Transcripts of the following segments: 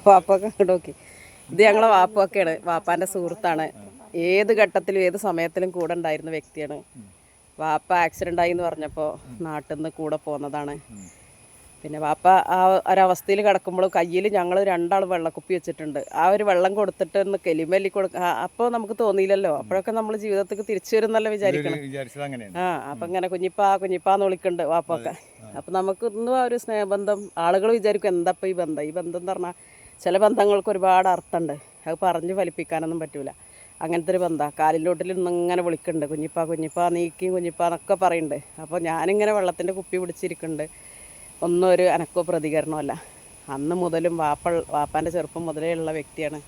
വാപ്പൊക്കെ അങ്ങോട്ട് നോക്കി. ഇത് ഞങ്ങളെ വാപ്പൊക്കെയാണ്, വാപ്പാൻ്റെ സുഹൃത്താണ്. ഏത് ഘട്ടത്തിലും ഏത് സമയത്തിലും കൂടെ ഉണ്ടായിരുന്ന വ്യക്തിയാണ്. വാപ്പ ആക്സിഡൻ്റ് ആയി എന്ന് പറഞ്ഞപ്പോൾ നാട്ടിൽ നിന്ന് കൂടെ പോകുന്നതാണ്. പിന്നെ വാപ്പ ആ ഒരവസ്ഥയിൽ കിടക്കുമ്പോൾ കയ്യിൽ ഞങ്ങൾ രണ്ടാൾ വെള്ളക്കുപ്പി വെച്ചിട്ടുണ്ട്. ആ ഒരു വെള്ളം കൊടുത്തിട്ട് ഒന്ന് കെലിമല്ലി അപ്പോൾ നമുക്ക് തോന്നിയില്ലല്ലോ. അപ്പോഴൊക്കെ നമ്മൾ ജീവിതത്തിൽ തിരിച്ചു വരുന്നല്ലോ വിചാരിക്കണം. അപ്പം ഇങ്ങനെ കുഞ്ഞിപ്പാന്ന് വിളിക്കുന്നുണ്ട് വാപ്പൊക്കെ. അപ്പം നമുക്ക് ഇന്നും ആ ഒരു സ്നേഹബന്ധം ആളുകൾ വിചാരിക്കും എന്താപ്പോൾ ഈ ബന്ധം എന്ന് പറഞ്ഞാൽ ചില ബന്ധങ്ങൾക്ക് ഒരുപാട് അർത്ഥമുണ്ട്. അത് പറഞ്ഞ് ഫലിപ്പിക്കാനൊന്നും പറ്റൂല. അങ്ങനത്തെ ഒരു ബന്ധമാണ്. കാലിലോട്ടിൽ ഇന്നിങ്ങനെ വിളിക്കുന്നുണ്ട്, കുഞ്ഞിപ്പാ നീക്കി കുഞ്ഞിപ്പാന്നൊക്കെ പറയുന്നുണ്ട്. അപ്പോൾ ഞാനിങ്ങനെ വെള്ളത്തിൻ്റെ കുപ്പി പിടിച്ചിരിക്കുന്നുണ്ട്. ഒന്നും ഒരു അനക്കോ പ്രതികരണമല്ല. അന്ന് മുതലും വാപ്പാൻ്റെ ചെറുപ്പം മുതലേ ഉള്ള വ്യക്തിയാണ്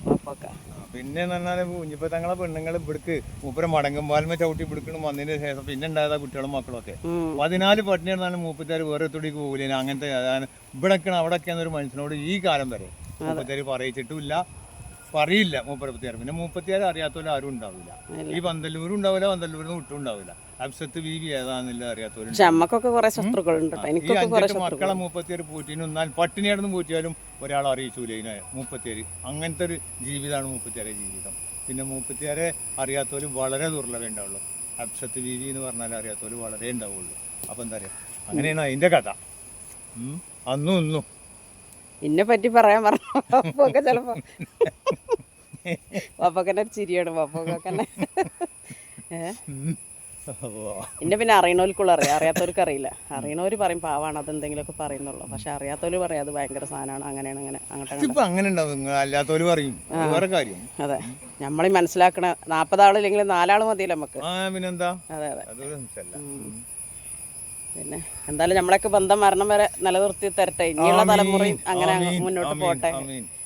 വാപ്പൊക്കെ. പിന്നെ പറഞ്ഞാൽ കുഞ്ഞിപ്പോ തങ്ങളെ പെണ്ണുങ്ങൾ ഇവിടേക്ക് മൂപ്പര മടങ്ങുമ്പാൽമ ചവിട്ടി പിടിക്കണം വന്നതിന് ശേഷം പിന്നെ ഉണ്ടായതാ കുട്ടികളും മക്കളൊക്കെ 14 പട്ടിണി നടന്നാലും മൂപ്പത്താര് വേറെ തൊടിക്ക് പോകില്ല. അങ്ങനത്തെ ഇവിടെയൊക്കെയാണ് അവിടെയൊക്കെയാണ് ഒരു മനുഷ്യനോട് ഈ കാലം വരെ മൂപ്പത്താര് പറയിച്ചിട്ടുമില്ല, പറയില്ല മൂപ്പത്തിയാറ്. പിന്നെ മൂപ്പത്തിയാറ് അറിയാത്തവരും ആരും ഉണ്ടാവില്ല. ഈ പന്തല്ലൂരും ഉണ്ടാവില്ല, പന്തല്ലൂരിൽ വിട്ടും ഉണ്ടാവില്ല. അബ്സത്ത് ബീവി ഏതാന്നില്ല അറിയാത്തവരും. ഈ 5 മക്കളെ മൂപ്പത്തിയാറ് പൂറ്റിനാൽ പട്ടിണിയാണെന്ന് പൂറ്റിയാലും ഒരാൾ അറിയിച്ചൂല ഇതിനെ മൂപ്പത്തിയാറ്. അങ്ങനത്തെ ഒരു ജീവിതമാണ് മൂപ്പത്തിയാറെ ജീവിതം. പിന്നെ മൂപ്പത്തിയാരെ അറിയാത്തവരും വളരെ ദുർലഭം ഉണ്ടാവുള്ളൂ. അബ്സത്ത് ബീവി എന്ന് പറഞ്ഞാൽ അറിയാത്തവരും വളരെ ഉണ്ടാവുള്ളൂ. അപ്പം എന്താ പറയുക, അങ്ങനെയാണ് അതിൻ്റെ കഥ. അന്നും ഇന്നും എന്നെ പറ്റി പറയാൻ പറഞ്ഞു ചിലപ്പോ വാപ്പൊക്കെ ചിരിയാണ്. വാപ്പൊക്കെ എന്നെ പിന്നെ അറിയണവർക്കുള്ള അറിയാം, അറിയാത്തവർക്ക് അറിയില്ല. അറിയണവർ പറയും പാവാണ് അതെന്തെങ്കിലുമൊക്കെ പറയുന്നുള്ളൂ. പക്ഷെ അറിയാത്തവർ പറയും അത് ഭയങ്കര സാധനമാണ്, അങ്ങനെയാണ്, അങ്ങോട്ട് പറയും. അതെ, നമ്മളീ മനസ്സിലാക്കണ 40 ആളില്ലെങ്കിൽ 4 ആൾ മതിയല്ലോ നമുക്ക്. അതെ അതെ. പിന്നെ എന്തായാലും നമ്മളൊക്കെ ബന്ധം മരണം വരെ നിലനിർത്തി തരട്ടെ. ഇനിയുള്ള തലമുറയും അങ്ങനെ മുന്നോട്ട് പോട്ടെ.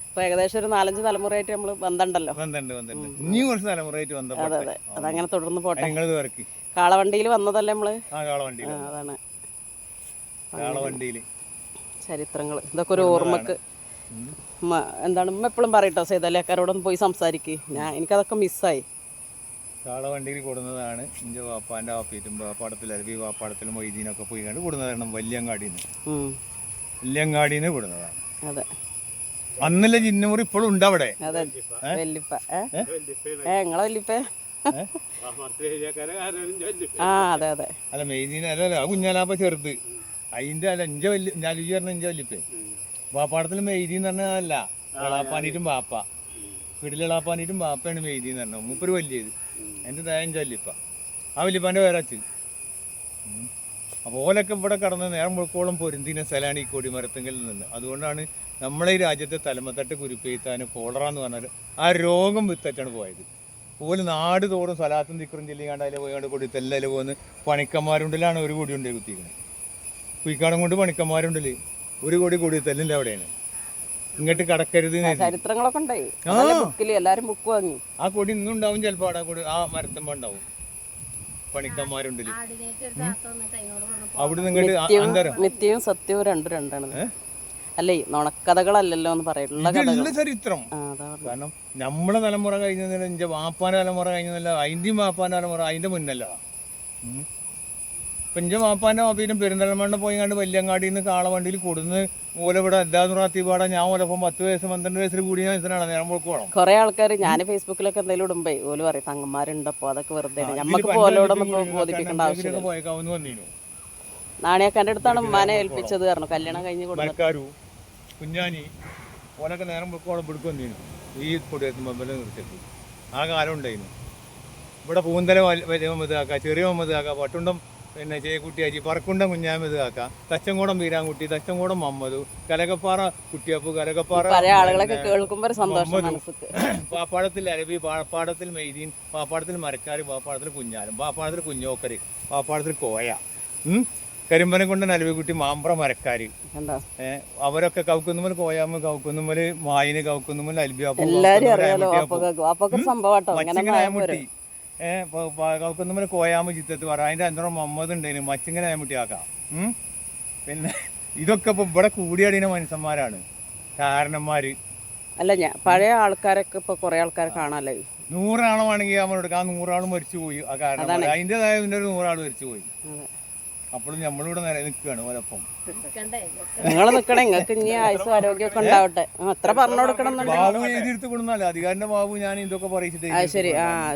ഇപ്പൊ ഏകദേശം ഒരു 4-5 തലമുറയായിട്ട് നമ്മൾ ബന്ധമുണ്ടല്ലോ. അതെ അതെ, അതങ്ങനെ തുടർന്ന് പോട്ടെ. കാളവണ്ടിയിൽ വന്നതല്ലേ നമ്മള്. അതാണ് ചരിത്രങ്ങൾ. ഇതൊക്കെ ഒരു ഓർമ്മക്ക്. എന്താണ് ഉമ്മ എപ്പോഴും പറയട്ടോ, സേതലേക്കാരോടൊന്ന് പോയി സംസാരിക്ക്. എനിക്കതൊക്കെ മിസ്സായി. കാളവണ്ടിയിൽ കൊടുന്നതാണ് എൻ്റെ വാപ്പാൻ്റെ വാപ്പീറ്റും വാപ്പാടത്തിൽ അരവി വാപ്പാടത്തിൽ മൊയ്തീനൊക്കെ പോയി കണ്ട് കൊടുന്നതാണ്. വല്യങ്ങാടിന്ന് കൊടുന്നതാണ്. അതെ, അന്നല്ല ചിന്നമുറി ഇപ്പോഴും ഉണ്ട് അവിടെ. അതെ വല്ലിപ്പ നിങ്ങളെ വല്ലിപ്പ. ആ അതെ അതെ. അല്ല മെയ്തീന അല്ല കുഞ്ഞാലാപ്പ ചെറുത് അതിൻ്റെ അല്ല ഇഞ്ച വല്യ ഞാലുജി പറഞ്ഞ ഇഞ്ച വല്ലിപ്പേ. വാപ്പാടത്തിൽ മെയ്തീന്ന് പറഞ്ഞതല്ല, ഇളാപ്പാനീറ്റും വാപ്പ വീട്ടിലിളാപ്പാനീറ്റും വാപ്പയാണ് മെയ്തീന്ന് പറഞ്ഞത്. മൂപ്പര് വലിയത് എൻ്റെ ദയഞ്ച വല്ലിപ്പ. ആ വല്ലിപ്പാൻ്റെ പേരച്ച്. അപ്പോൾ ഓലൊക്കെ ഇവിടെ കടന്ന് നേരം മുഴുക്കോളം പൊരുന്തിന സ്ഥലമാണ് ഈ കൊടിമരത്തെങ്കിൽ നിന്ന്. അതുകൊണ്ടാണ് നമ്മളെ ഈ രാജ്യത്തെ തലമത്തട്ട് കുരുപ്പെയ്ത്താൻ കോളറ എന്ന് പറഞ്ഞാൽ ആ രോഗം വിത്തറ്റാണ് പോയത്. ഓല് നാട് തോറും സ്ഥലത്തും തിക്കറും ചെല്ലിക്കാണ്ട് അതിൽ പോയിക്കാണ്ട് കൊടിത്തെല്ലാം പോകുന്ന പണിക്കന്മാരുണ്ടിലാണ് ഒരു കൊടി കൊണ്ടേ കുത്തിക്കുന്നത്. കുയിക്കാടം കൊണ്ട് പണിക്കന്മാരുണ്ടല്ലേ ഒരു കൊടി കൊടിത്തെല്ലിൻ്റെ അവിടെയാണ്. ഇങ്ങോട്ട് കടക്കരുത് ചരിത്രങ്ങളൊക്കെ ഉണ്ടായി. എല്ലാരും ബുക്ക് വാങ്ങി. ആ കൊടി ഇന്നും ഉണ്ടാവും ചിലപ്പോൾ. ആ കൊടി ആ മരത്തുമ്പോ ഉണ്ടാവും പണിക്കന്മാരുണ്ടല്ലേ. അവിടെ നിത്യവും സത്യവും രണ്ടാണ്. അല്ലേ നുണക്കഥകളല്ലല്ലോ എന്ന് പറയുള്ള ചരിത്രം. കാരണം നമ്മളെ തലമുറ കഴിഞ്ഞതിന് എന്റെ വാപ്പാന്റെ തലമുറ കഴിഞ്ഞതല്ല, അതിന്റെയും വാപ്പാന്റെ തലമുറ അതിന്റെ മുന്നല്ല. ഇപ്പൊ എന്റെ വാപ്പാന്റെ വാപ്പീനും പെരുന്തൽമണ്ണ പോയി കണ്ട് വല്യങ്ങാടിയിൽ നിന്ന് കാളവണ്ടിയിൽ കൊടുന്ന് ഓലവിടെ എല്ലാത്തിപാടാ. ഞാൻ ഓലപ്പം 10 വയസ്സ് 12 വയസ്സിൽ കൂടിയ വയസ്സിനാണ് നേരം പോക്കോളം. കുറെ ആൾക്കാർ ഞാൻ ഫേസ്ബുക്കിലൊക്കെ എന്തെങ്കിലും ഇടുമ്പോ ഓല് പറയും തങ്ങന്മാരുണ്ടപ്പോ അതൊക്കെ വെറുതെ നമുക്ക് പോലോടൊന്നും ബോധിപ്പിക്കേണ്ട ആവശ്യമില്ല. പോയേക്കാവുന്ന വന്നീനു. നാണിയാക്കാന്റെ അടുത്താണ് ഉമ്മാനെ ഏൽപ്പിച്ചത് പറഞ്ഞു. കല്യാണം കഴിഞ്ഞ് കൊടുക്കാരു കുഞ്ഞാനി ഓലൊക്കെ നേരം പോക്കോളം പിടിക്കും വന്നീനു. ഈ കൊടിയെത്തുമ്പോൾ നിർത്തിട്ട് ആ കാലം ഉണ്ടായിരുന്നു. ഇവിടെ പൂന്തല വലിയ മമതാക്ക, ചെറിയ മമതാക്ക, പട്ടുണ്ടം പിന്നെ ചേക്കുട്ടിയാച്ചി, പറക്കുണ്ടം കുഞ്ഞാമത് കാക്ക, തച്ചങ്കോടം വീരാൻകുട്ടി, തച്ചങ്കോടം മമ്മദു, കലകപ്പാറ കുട്ടിയപ്പു, കലകപ്പാറ പാപ്പാടത്തിൽ അരബി, പാപ്പാടത്തിൽ മെയ്തീൻ, പാപ്പാടത്തിൽ മരക്കാർ, പാപ്പാടത്തിൽ കുഞ്ഞാലും, പാപ്പാടത്തിൽ കുഞ്ഞോക്കര്, പാപ്പാടത്തിൽ കോയ, കരിമ്പനെ കൊണ്ട് നലവിക്കുട്ടി, മാമ്പ്ര മരക്കാര്, അവരൊക്കെ കൗക്കുന്നുമ്പോൾ കോയാമ്മ, കൗക്കുന്നുമ്പോൾ മായിന്, കൗക്കുന്നുമ്പോൾ അൽബിയാപ്പുട്ടി, കൗക്കുന്നുമ്പോൾ കോയാമ്മ ചിത്തത്ത് പറ. അതിൻ്റെ അന്തരം മമ്മദ് ഉണ്ടായിരുന്നു, മച്ചിങ്ങനെ ആയമുട്ടി ആക്കാം. പിന്നെ ഇതൊക്കെ ഇപ്പൊ ഇവിടെ കൂടിയാടിന മനുഷ്യന്മാരാണ്, കാരണന്മാര്. അല്ല പഴയ ആൾക്കാരൊക്കെ ഇപ്പൊ കുറെ ആൾക്കാരെ കാണാല്ലേ. 100 ആളാണെങ്കിൽ അവനോട് ആ 100 ആളും മരിച്ചു പോയി. ആ കാരണം അതിൻ്റെതായ 100 ആൾ മരിച്ചു പോയി. അപ്പോഴും നമ്മളിവിടെ നില നിൽക്കുകയാണ് ഓരൊപ്പം. നിങ്ങൾ നിക്കണേ, നിങ്ങൾക്ക് ഇനി ആയുസ്സും ആരോഗ്യമൊക്കെ ഉണ്ടാവട്ടെ. അത്ര പറഞ്ഞു കൊടുക്കണം എന്നുണ്ടെങ്കിൽ ബാബു എഴുതിയെടുത്ത് കൊടുന്നല്ലേ അധികാരന്റെ ബാബു ഞാൻ ഇതൊക്കെ പറയിച്ചിട്ട് ശരി.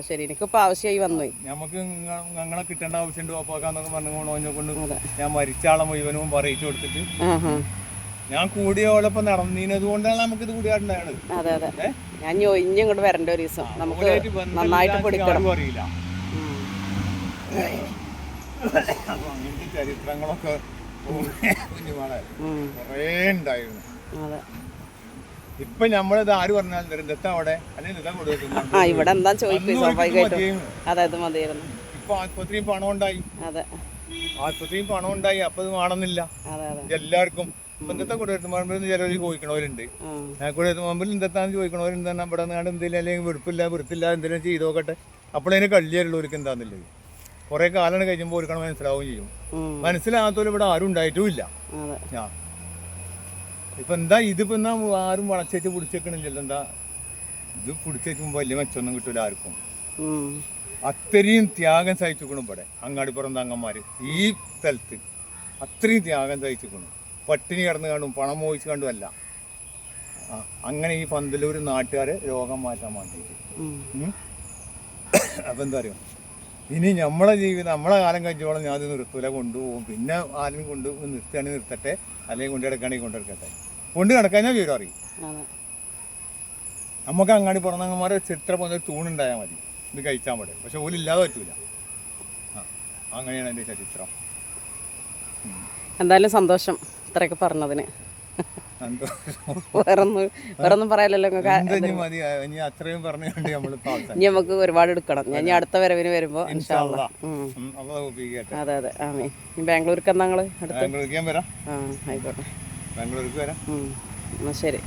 ശരി, എനിക്കിപ്പോ ആവശ്യമായി വന്നു. നമുക്ക് ഞങ്ങളെ കിട്ടേണ്ട ആവശ്യമുണ്ട് ഓപ്പാക്കാന്നൊക്കെ പറഞ്ഞുകൊണ്ട് ഓനെ കൊണ്ട് ഞാൻ മരിച്ചാളെ മുഴുവനും പറയിച്ചു കൊടുത്തിട്ട് ഞാൻ കൂടിയ ഓളൊപ്പം നടന്നീനത് കൊണ്ടാണ് നമുക്ക് ഇത് കൂടിയാട്ടുണ്ടായത്. അതെ അതെ, ഞാൻ ഇനി ഇങ്ങോട്ട് വരണ്ട ഒരു ദിവസം, നമുക്ക് നന്നായിട്ട് പഠിക്കണം. അറിയില്ല അങ്ങനത്തെ ചരിത്രങ്ങളൊക്കെ കുറേ ഉണ്ടായിരുന്നു. ഇപ്പൊ നമ്മളിത് ആര് പറഞ്ഞാൽ ദത്ത അവിടെ അല്ലെങ്കിൽ ഇവിടെ എന്താ ചോദിക്കും സ്വാഭാവികമായിട്ടും. അതെ, ഇത് മതിയായിരുന്നു. ഇപ്പൊ ആശുപത്രിയും പണം ഉണ്ടായി. അതെ, ആശുപത്രിയും പണം ഉണ്ടായി. അപ്പൊ ഇത് വേണമെന്നില്ല എല്ലാവർക്കും. ഇന്നത്തെ കുടിയേറ്റമാകുമ്പോൾ ചിലവർ ചോദിക്കണവരുണ്ട്. കുടിയേറ്റമാകുമ്പോൾ എന്തെത്താന്ന് ചോദിക്കണവരുണ്ട്. ഇവിടെ നിന്നാണ്ട് എന്തെങ്കിലും അല്ലെങ്കിൽ വെറുപ്പില്ല വൃത്തില്ല എന്തെങ്കിലും ചെയ്ത് നോക്കട്ടെ. അപ്പോഴതിന് കള്ളിയല്ലോർക്ക് എന്താന്നുള്ളത് കുറെ കാലം കഴിയുമ്പോൾ ഒരുക്കണം മനസ്സിലാവുകയും ചെയ്യും. മനസ്സിലാകാത്തവരും ഇവിടെ ആരും ഉണ്ടായിട്ടും ഇല്ല. ഇപ്പൊ എന്താ ഇതിപ്പോ എന്നാ ആരും വളച്ചേച്ച് പിടിച്ചേക്കണില്ലല്ലോ. എന്താ ഇത് പിടിച്ചേക്കുമ്പോ വലിയ മെച്ചൊന്നും കിട്ടൂല ആർക്കും. അത്രയും ത്യാഗം സഹിച്ചിക്കണം ഇവിടെ അങ്ങാടിപ്പുറം തങ്ങന്മാര് ഈ സ്ഥലത്ത് അത്രയും ത്യാഗം സഹിച്ചിക്കണം. പട്ടിണി കിടന്ന് കാണും, പണം മോഹിച്ച് കണ്ടുമല്ല. അങ്ങനെ ഈ പന്തലൂർ നാട്ടുകാരെ രോഗം മാറ്റാൻ വേണ്ടിയിട്ട്. അപ്പം എന്താ അറിയോ, ഇനി നമ്മളെ ജീവിതം നമ്മളെ കാലം കഴിച്ചോളം ഞാൻ നിർത്തൂല, കൊണ്ടുപോകും. പിന്നെ ആരും കൊണ്ട് നിർത്തുകയാണെങ്കിൽ നിർത്തട്ടെ, അല്ലെങ്കിൽ കൊണ്ടു കിടക്കുകയാണെങ്കിൽ കൊണ്ടെടുക്കട്ടെ. കൊണ്ട് കിടക്കാൻ ഞാൻ വിവരം അറിയും. നമുക്ക് അങ്ങാടി പുറന്നങ്ങന്മാരെ ചിത്ര പോകുന്ന തൂണുണ്ടായാൽ മതി, ഇത് കഴിച്ചാൽ മതി. പക്ഷെ ഓലില്ലാതെ പറ്റൂല. അങ്ങനെയാണ് എൻ്റെ ചരിത്രം. എന്തായാലും സന്തോഷം ഇത്രയൊക്കെ പറഞ്ഞതിന്. വേറൊന്നും പറയാലല്ലോ. ഇനി നമുക്ക് ഒരുപാട് എടുക്കണം. ഞാൻ അടുത്ത വരവിന് വരുമ്പോ അതെ അതെ. ആമേ. ബാംഗ്ലൂർക്ക് എന്നാ നിങ്ങള് അടുത്ത്? ബാംഗ്ലൂർക്ക് ഞാൻ വരാം. ആയിക്കോട്ടെ, ബാംഗ്ലൂർക്ക് വരാം. എന്നാ ശരി.